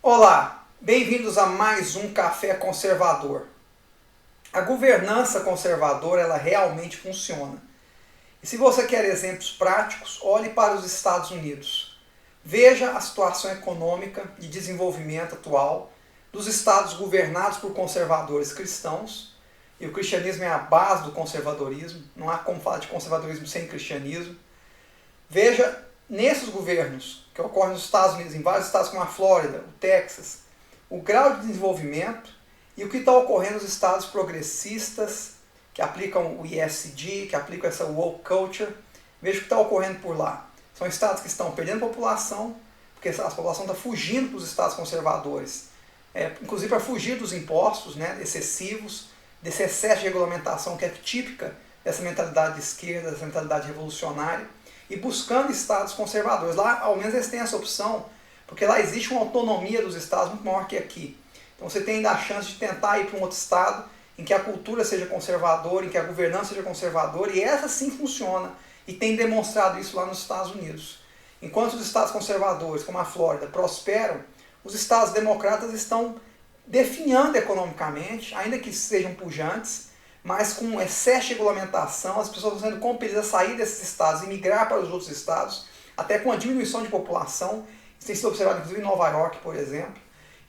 Olá, bem-vindos a mais um Café Conservador. A governança conservadora, ela realmente funciona. E se você quer exemplos práticos, olhe para os Estados Unidos. Veja a situação econômica de desenvolvimento atual dos estados governados por conservadores cristãos, e o cristianismo é a base do conservadorismo, não há como falar de conservadorismo sem cristianismo. Veja nesses governos que ocorrem nos Estados Unidos, em vários estados como a Flórida, o Texas, o grau de desenvolvimento e o que está ocorrendo nos estados progressistas, que aplicam o ESG, que aplicam essa woke culture. Veja o que está ocorrendo por lá. São estados que estão perdendo população, porque a população está fugindo para os estados conservadores, inclusive para fugir dos impostos excessivos, desse excesso de regulamentação que é típica dessa mentalidade de esquerda, dessa mentalidade revolucionária, e buscando estados conservadores. Lá, ao menos, eles têm essa opção, porque lá existe uma autonomia dos estados muito maior que aqui. Então você tem ainda a chance de tentar ir para um outro estado em que a cultura seja conservadora, em que a governança seja conservadora, e essa sim funciona, e tem demonstrado isso lá nos Estados Unidos. Enquanto os estados conservadores, como a Flórida, prosperam, os estados democratas estão definhando economicamente, ainda que sejam pujantes, mas com excesso de regulamentação, as pessoas estão sendo compelidas a sair desses estados e migrar para os outros estados, até com a diminuição de população. Isso tem sido observado inclusive em Nova York, por exemplo.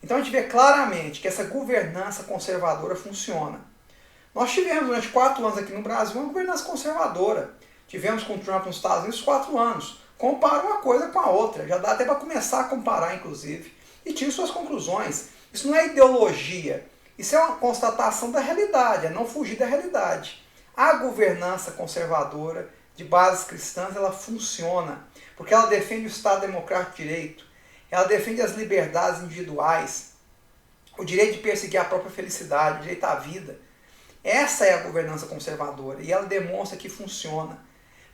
Então a gente vê claramente que essa governança conservadora funciona. Nós tivemos durante 4 anos aqui no Brasil uma governança conservadora. Tivemos com o Trump nos Estados Unidos 4 anos. Compara uma coisa com a outra, já dá até para começar a comparar, inclusive, e tire suas conclusões. Isso não é ideologia. Isso é uma constatação da realidade, é não fugir da realidade. A governança conservadora de bases cristãs, ela funciona, porque ela defende o Estado Democrático de Direito, ela defende as liberdades individuais, o direito de perseguir a própria felicidade, o direito à vida. Essa é a governança conservadora e ela demonstra que funciona.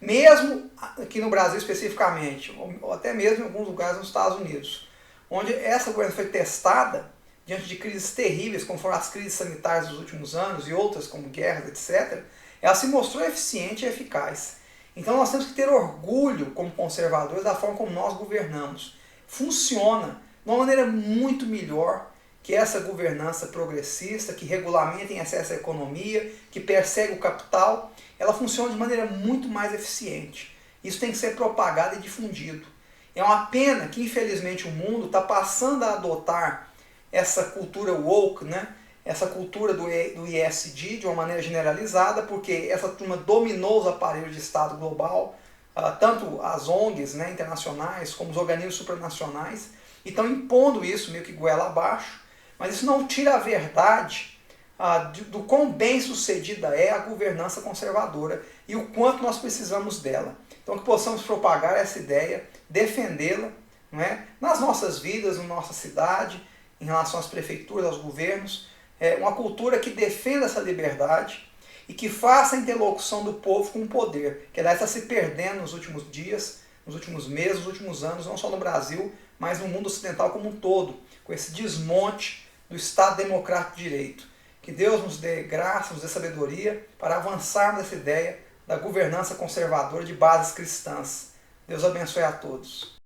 Mesmo aqui no Brasil especificamente, ou até mesmo em alguns lugares nos Estados Unidos, onde essa governança foi testada, diante de crises terríveis, como foram as crises sanitárias dos últimos anos e outras como guerras, etc., ela se mostrou eficiente e eficaz. Então nós temos que ter orgulho como conservadores da forma como nós governamos. Funciona de uma maneira muito melhor que essa governança progressista, que regulamenta em excesso a economia, que persegue o capital. Ela funciona de maneira muito mais eficiente. Isso tem que ser propagado e difundido. É uma pena que, infelizmente, o mundo está passando a adotar essa cultura woke, essa cultura do ESG de uma maneira generalizada, porque essa turma dominou os aparelhos de Estado global, tanto as ONGs internacionais como os organismos supranacionais, e estão impondo isso meio que goela abaixo, mas isso não tira a verdade do quão bem sucedida é a governança conservadora e o quanto nós precisamos dela. Então que possamos propagar essa ideia, defendê-la, nas nossas vidas, na nossa cidade, em relação às prefeituras, aos governos, uma cultura que defenda essa liberdade e que faça a interlocução do povo com o poder, que aliás está se perdendo nos últimos dias, nos últimos meses, nos últimos anos, não só no Brasil, mas no mundo ocidental como um todo, com esse desmonte do Estado Democrático de Direito. Que Deus nos dê graça, nos dê sabedoria para avançarmos nessa ideia da governança conservadora de bases cristãs. Deus abençoe a todos.